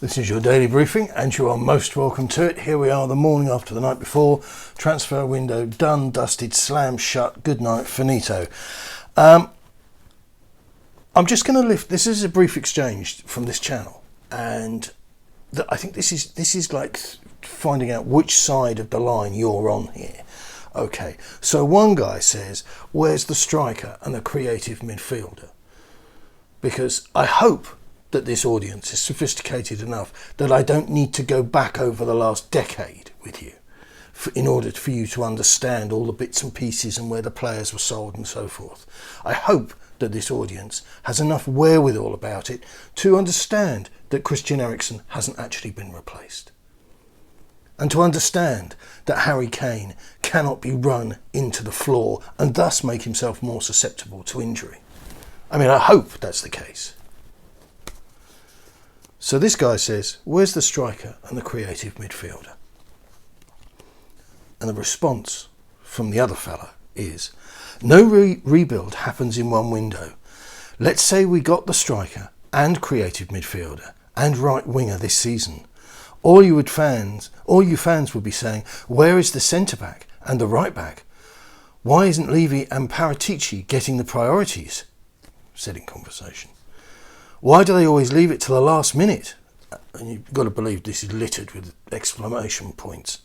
This is your daily briefing and you are most welcome to it. Here we are the morning after the night before. Transfer window done, dusted, slammed shut. Good night, finito. I'm just going to lift. This is a brief exchange from this channel, and I think this is like finding out which side of the line you're on here. Okay, so one guy says, where's the striker and the creative midfielder? Because I hope that this audience is sophisticated enough that I don't need to go back over the last decade with you in order for you to understand all the bits and pieces and where the players were sold and so forth. I hope that this audience has enough wherewithal about it to understand that Christian Eriksen hasn't actually been replaced, and to understand that Harry Kane cannot be run into the floor and thus make himself more susceptible to injury. I mean, I hope that's the case. So this guy says, where's the striker and the creative midfielder? And the response from the other fella is, no rebuild happens in one window. Let's say we got the striker and creative midfielder and right winger this season. All you fans would be saying, where is the centre back and the right back? Why isn't Levy and Paratici getting the priorities? Said in conversation. Why do they always leave it to the last minute? And you've got to believe this is littered with exclamation points.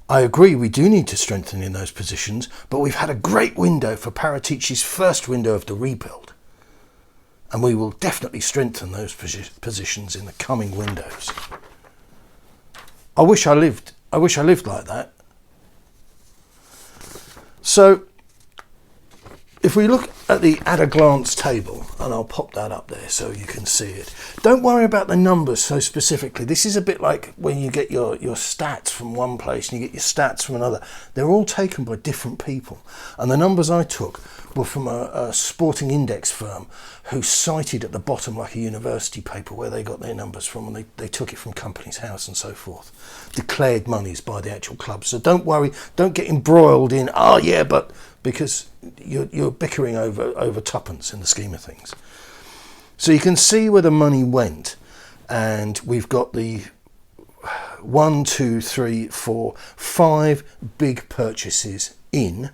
I agree we do need to strengthen in those positions, but we've had a great window for Paratici's first window of the rebuild. And we will definitely strengthen those positions in the coming windows. I wish I lived like that. So if we look at the at-a-glance table, and I'll pop that up there so you can see it. Don't worry about the numbers so specifically. This is a bit like when you get your stats from one place and you get your stats from another. They're all taken by different people. And the numbers I took were from a sporting index firm who cited at the bottom like a university paper where they got their numbers from, and they took it from Companies House and so forth. Declared monies by the actual club. So don't worry, don't get embroiled in, but because you're bickering over tuppence in the scheme of things. So you can see where the money went, and we've got the 1, 2, 3, 4, 5 big purchases in,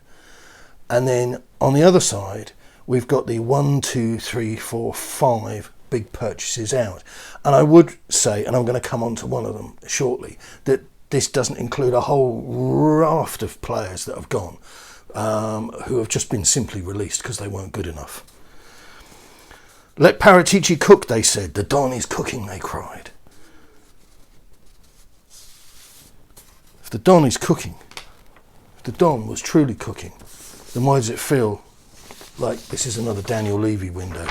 and then on the other side we've got the 1, 2, 3, 4, 5 big purchases out. And I would say, and I'm going to come on to one of them shortly, that this doesn't include a whole raft of players that have gone, who have just been simply released because they weren't good enough. Let Paratici cook, they said. The Don is cooking, they cried. If the Don is cooking, if the Don was truly cooking, then why does it feel like this is another Daniel Levy window?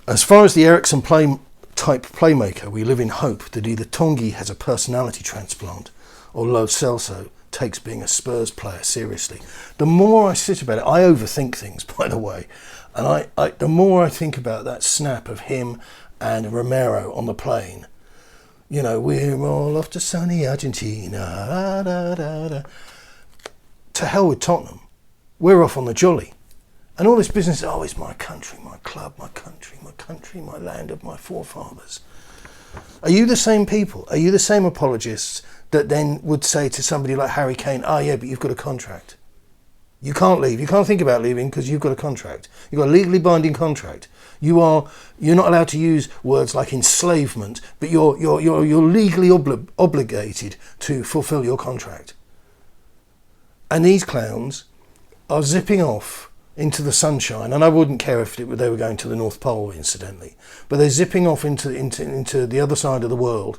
As far as the Eriksen type playmaker, we live in hope that either Tongi has a personality transplant or Lo Celso takes being a Spurs player seriously. The more I sit about it, I overthink things, by the way, and the more I think about that snap of him and Romero on the plane, you know, we're all off to sunny Argentina, da, da, da, da. To hell with Tottenham, we're off on the jolly. And all this business, it's my country, my club, my country, my land of my forefathers. Are you the same people? Are you the same apologists that then would say to somebody like Harry Kane, but you've got a contract. You can't leave. You can't think about leaving because you've got a contract. You've got a legally binding contract. You're not allowed to use words like enslavement, but you're legally obligated to fulfill your contract. And these clowns are zipping off into the sunshine, and I wouldn't care if they were going to the North Pole, incidentally, but they're zipping off into the other side of the world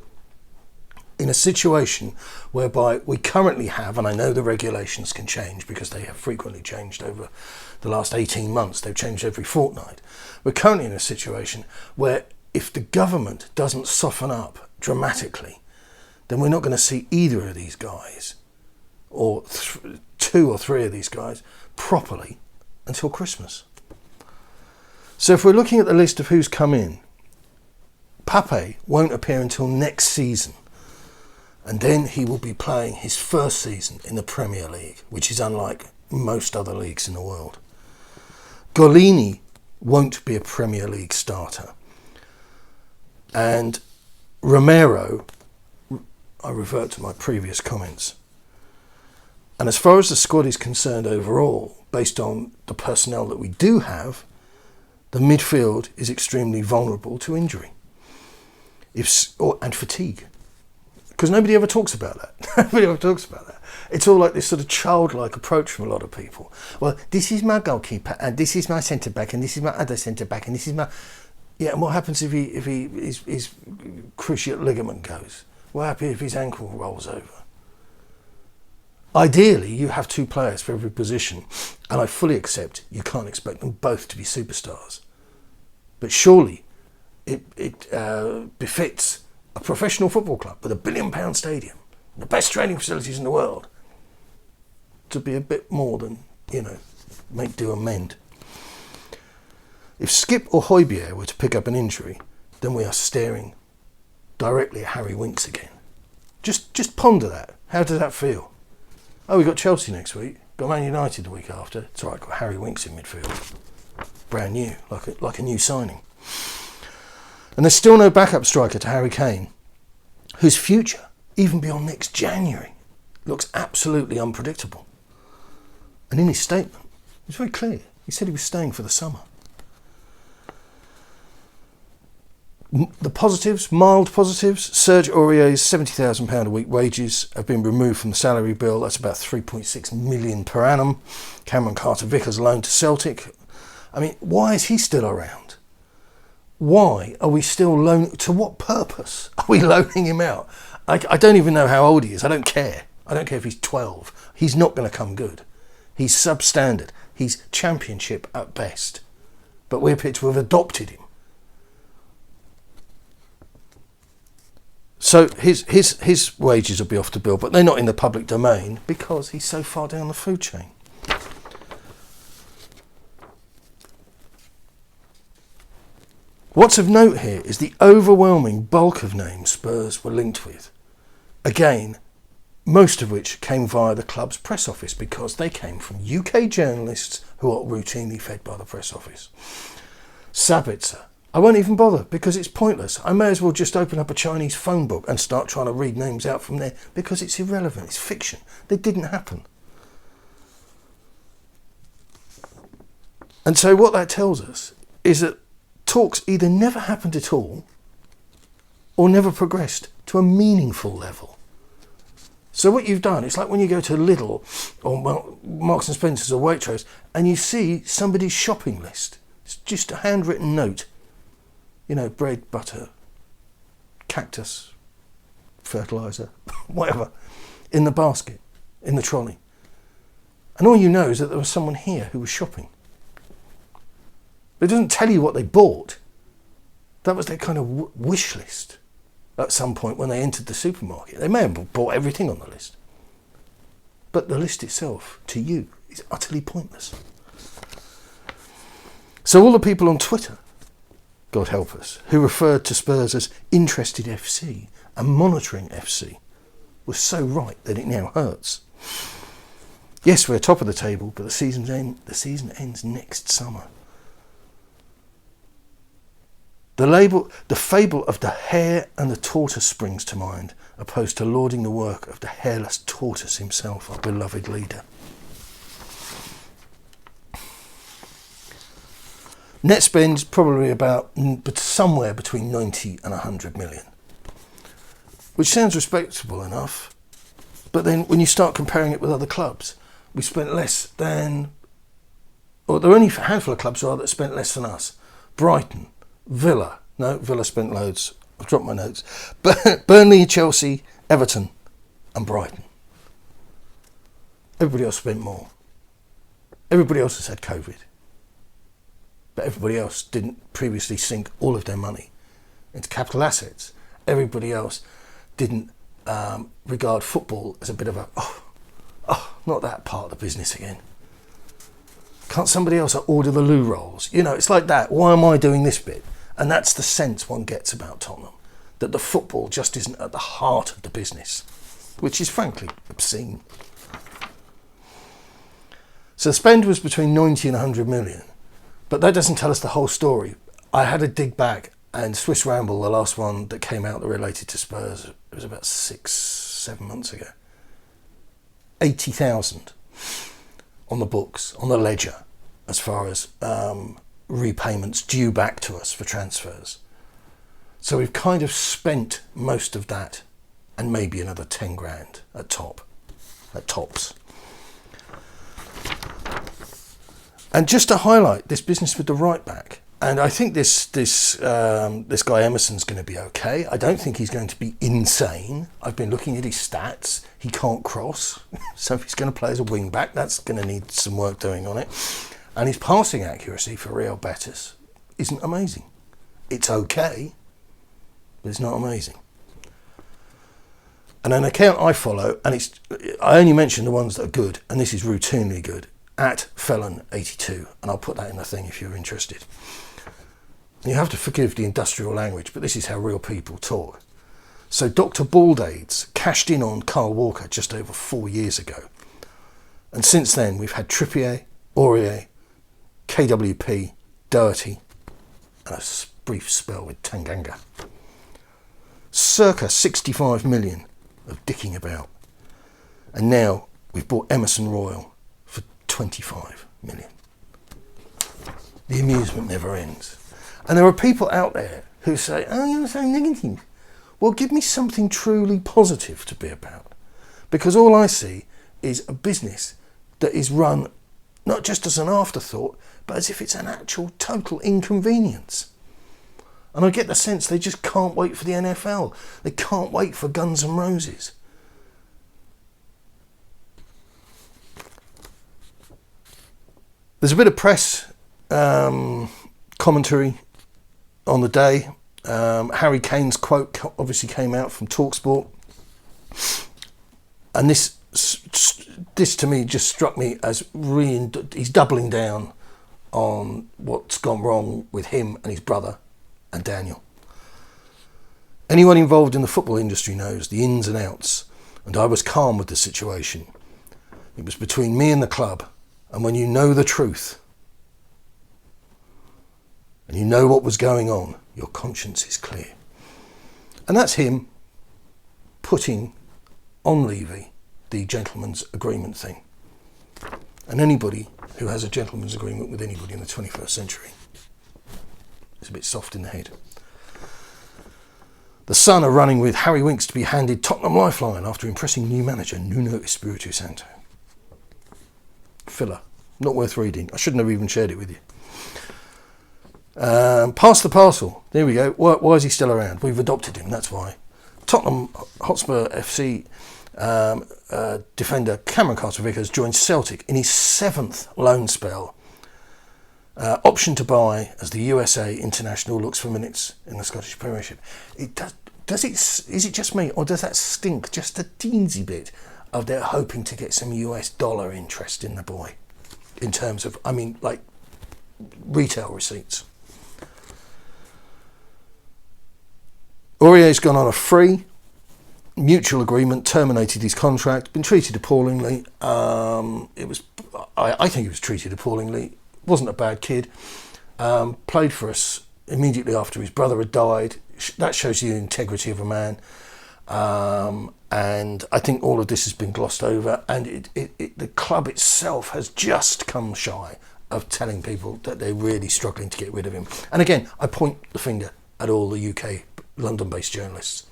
in a situation whereby we currently have, and I know the regulations can change because they have frequently changed over the last 18 months, they've changed every fortnight. We're currently in a situation where if the government doesn't soften up dramatically, then we're not going to see either of these guys, or 2 or 3 of these guys, properly until Christmas. So if we're looking at the list of who's come in, Pape won't appear until next season, and then he will be playing his first season in the Premier League, which is unlike most other leagues in the world. Gollini won't be a Premier League starter. And Romero, I revert to my previous comments. And as far as the squad is concerned overall, based on the personnel that we do have, the midfield is extremely vulnerable to injury and fatigue. Because nobody ever talks about that. Nobody ever talks about that. It's all like this sort of childlike approach from a lot of people. Well, this is my goalkeeper, and this is my centre back, and this is my other centre back, and this is my... Yeah, and what happens if his cruciate ligament goes? What happens if his ankle rolls over? Ideally, you have 2 players for every position, and I fully accept you can't expect them both to be superstars. But surely it befits a professional football club with £1 billion stadium, the best training facilities in the world, to be a bit more than, make do amend. If Skip or Højbjerg were to pick up an injury, then we are staring directly at Harry Winks again. Just ponder that. How does that feel? Oh, we've got Chelsea next week, got Man United the week after. It's all right, got Harry Winks in midfield. Brand new, like a new signing. And there's still no backup striker to Harry Kane, whose future, even beyond next January, looks absolutely unpredictable. And in his statement, it was very clear. He said he was staying for the summer. The positives, mild positives, Serge Aurier's £70,000 a week wages have been removed from the salary bill. That's about 3.6 million per annum. Carter Vickers loan to Celtic. I mean, why is he still around? Why are we still loaning? To what purpose are we loaning him out? I don't even know how old he is. I don't care. I don't care if he's 12. He's not going to come good. He's substandard. He's championship at best. But we appear to have adopted him. So his wages will be off the bill, but they're not in the public domain because he's so far down the food chain. What's of note here is the overwhelming bulk of names Spurs were linked with. Again, most of which came via the club's press office because they came from UK journalists who are routinely fed by the press office. Sabitzer. I won't even bother because it's pointless. I may as well just open up a Chinese phone book and start trying to read names out from there because it's irrelevant. It's fiction. They didn't happen. And so what that tells us is that talks either never happened at all or never progressed to a meaningful level. So what you've done, it's like when you go to Lidl or Marks and Spencer's or Waitrose and you see somebody's shopping list. It's just a handwritten note. Bread, butter, cactus, fertiliser, whatever, in the basket, in the trolley. And all you know is that there was someone here who was shopping. But it doesn't tell you what they bought. That was their kind of wish list at some point when they entered the supermarket. They may have bought everything on the list. But the list itself, to you, is utterly pointless. So all the people on Twitter, God help us, who referred to Spurs as interested FC and monitoring FC, was so right that it now hurts. Yes, we're top of the table, but the season ends next summer. The fable of the hare and the tortoise springs to mind, opposed to lauding the work of the hairless tortoise himself, our beloved leader. Net spend is probably but somewhere between 90 and 100 million, which sounds respectable enough. But then when you start comparing it with other clubs, we spent less than, or there are only a handful of clubs that spent less than us. Brighton, Villa spent loads. I've dropped my notes. Burnley, Chelsea, Everton, and Brighton. Everybody else spent more. Everybody else has had COVID. But everybody else didn't previously sink all of their money into capital assets. Everybody else didn't regard football as a bit of a, not that part of the business again. Can't somebody else order the loo rolls? It's like that. Why am I doing this bit? And that's the sense one gets about Tottenham, that the football just isn't at the heart of the business, which is frankly obscene. So the spend was between 90 and 100 million. But that doesn't tell us the whole story. I had a dig back, and Swiss Ramble, the last one that came out that related to Spurs, it was about 6-7 months ago. 80,000 on the books, on the ledger, as far as repayments due back to us for transfers. So we've kind of spent most of that, and maybe another 10 grand at tops. And just to highlight this business with the right back, and I think this guy Emerson's going to be okay. I don't think he's going to be insane. I've been looking at his stats. He can't cross, so if he's going to play as a wing back, that's going to need some work doing on it. And his passing accuracy for Real Betis isn't amazing. It's okay, but it's not amazing. And an account I follow, and I only mention the ones that are good, and this is routinely good, at Felon82, and I'll put that in the thing if you're interested. And you have to forgive the industrial language, but this is how real people talk. So Dr. Bald-Aids cashed in on Kyle Walker just over 4 years ago. And since then, we've had Trippier, Aurier, KWP, Doherty, and a brief spell with Tanganga. Circa 65 million of dicking about. And now we've bought Emerson Royal for 25 million. The amusement never ends. And there are people out there who say, oh, you're so negative. Well, give me something truly positive to be about. Because all I see is a business that is run not just as an afterthought, but as if it's an actual total inconvenience. And I get the sense they just can't wait for the NFL. They can't wait for Guns N' Roses. There's a bit of press commentary on the day. Harry Kane's quote obviously came out from TalkSport. And this to me just struck me as he's doubling down on what's gone wrong with him and his brother and Daniel. Anyone involved in the football industry knows the ins and outs, and I was calm with the situation. It was between me and the club, and when you know the truth and you know what was going on, your conscience is clear. And that's him putting on Levy the gentleman's agreement thing. And anybody who has a gentleman's agreement with anybody in the 21st century is a bit soft in the head. The Sun are running with Harry Winks to be handed Tottenham lifeline after impressing new manager Nuno Espirito Santo. Filler. Not worth reading. I shouldn't have even shared it with you. Pass the parcel. There we go. Why is he still around? We've adopted him, that's why. Tottenham Hotspur FC defender Cameron Carter Vickers joins Celtic in his 7th loan spell. Option to buy as the USA international looks for minutes in the Scottish Premiership. Is it just me, or does that stink just a teensy bit of they're hoping to get some US dollar interest in the boy? In terms of, like retail receipts. Aurier's gone on a free mutual agreement, terminated his contract, been treated appallingly. I think he was treated appallingly. Wasn't a bad kid. Played for us immediately after his brother had died. That shows you the integrity of a man. And I think all of this has been glossed over, and the club itself has just come shy of telling people that they're really struggling to get rid of him. And again, I point the finger at all the UK London-based journalists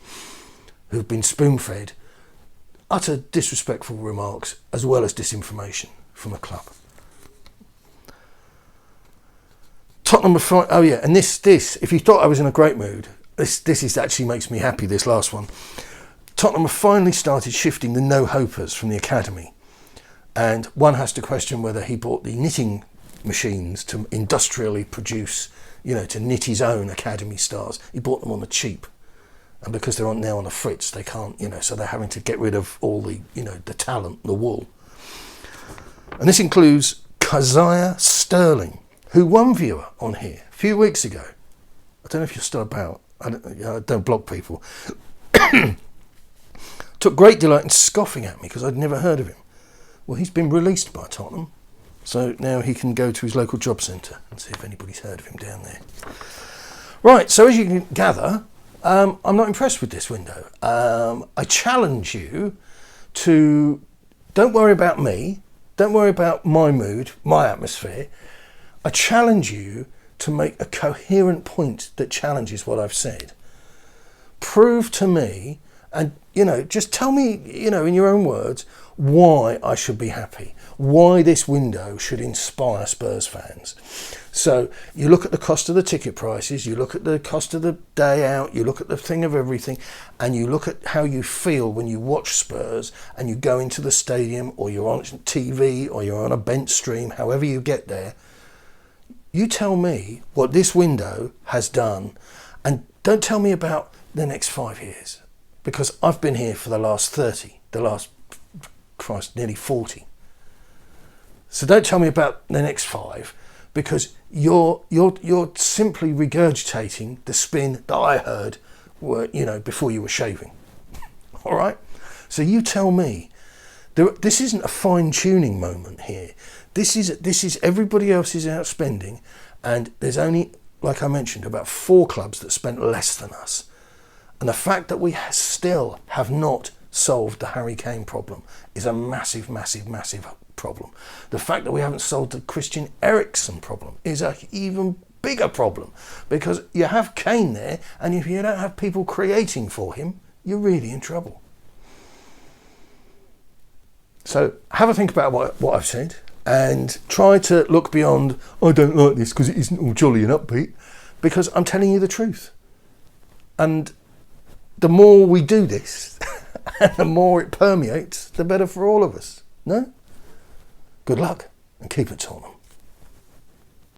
who've been spoon-fed utter disrespectful remarks as well as disinformation from the club. Tottenham were and this, if you thought I was in a great mood, this is actually makes me happy, this last one. Tottenham have finally started shifting the no-hopers from the academy, and one has to question whether he bought the knitting machines to industrially produce, to knit his own academy stars. He bought them on the cheap, and because they're now on the fritz, they can't, so they're having to get rid of all the, the talent, the wool. And this includes Keziah Sterling, who one viewer on here a few weeks ago, I don't know if you're still about, I don't block people, took great delight in scoffing at me because I'd never heard of him. Well, he's been released by Tottenham So now he can go to his local job centre and see if anybody's heard of him down there. Right, so as you can gather, I'm not impressed with this window. I challenge you to don't worry about me, don't worry about my mood, my atmosphere. I challenge you to make a coherent point that challenges what I've said. Prove to me, and just tell me, in your own words, why I should be happy, why this window should inspire Spurs fans. So you look at the cost of the ticket prices, you look at the cost of the day out, you look at the thing of everything, and you look at how you feel when you watch Spurs and you go into the stadium, or you're on TV, or you're on a bench stream, however you get there. You tell me what this window has done, and don't tell me about the next 5 years, because I've been here for the last 30, nearly 40. So don't tell me about the next 5, because you're simply regurgitating the spin that I heard, before you were shaving. All right. So you tell me. This isn't a fine-tuning moment here. This is everybody else is outspending, and there's only, like I mentioned, about 4 clubs that spent less than us. And the fact that we still have not solved the Harry Kane problem is a massive, massive, massive problem. The fact that we haven't solved the Christian Eriksen problem is an even bigger problem, because you have Kane there, and if you don't have people creating for him, you're really in trouble. So have a think about what I've said, and try to look beyond, I don't like this because it isn't all jolly and upbeat, because I'm telling you the truth. And the more we do this, and the more it permeates, the better for all of us. No? Good luck, and keep it Tottenham.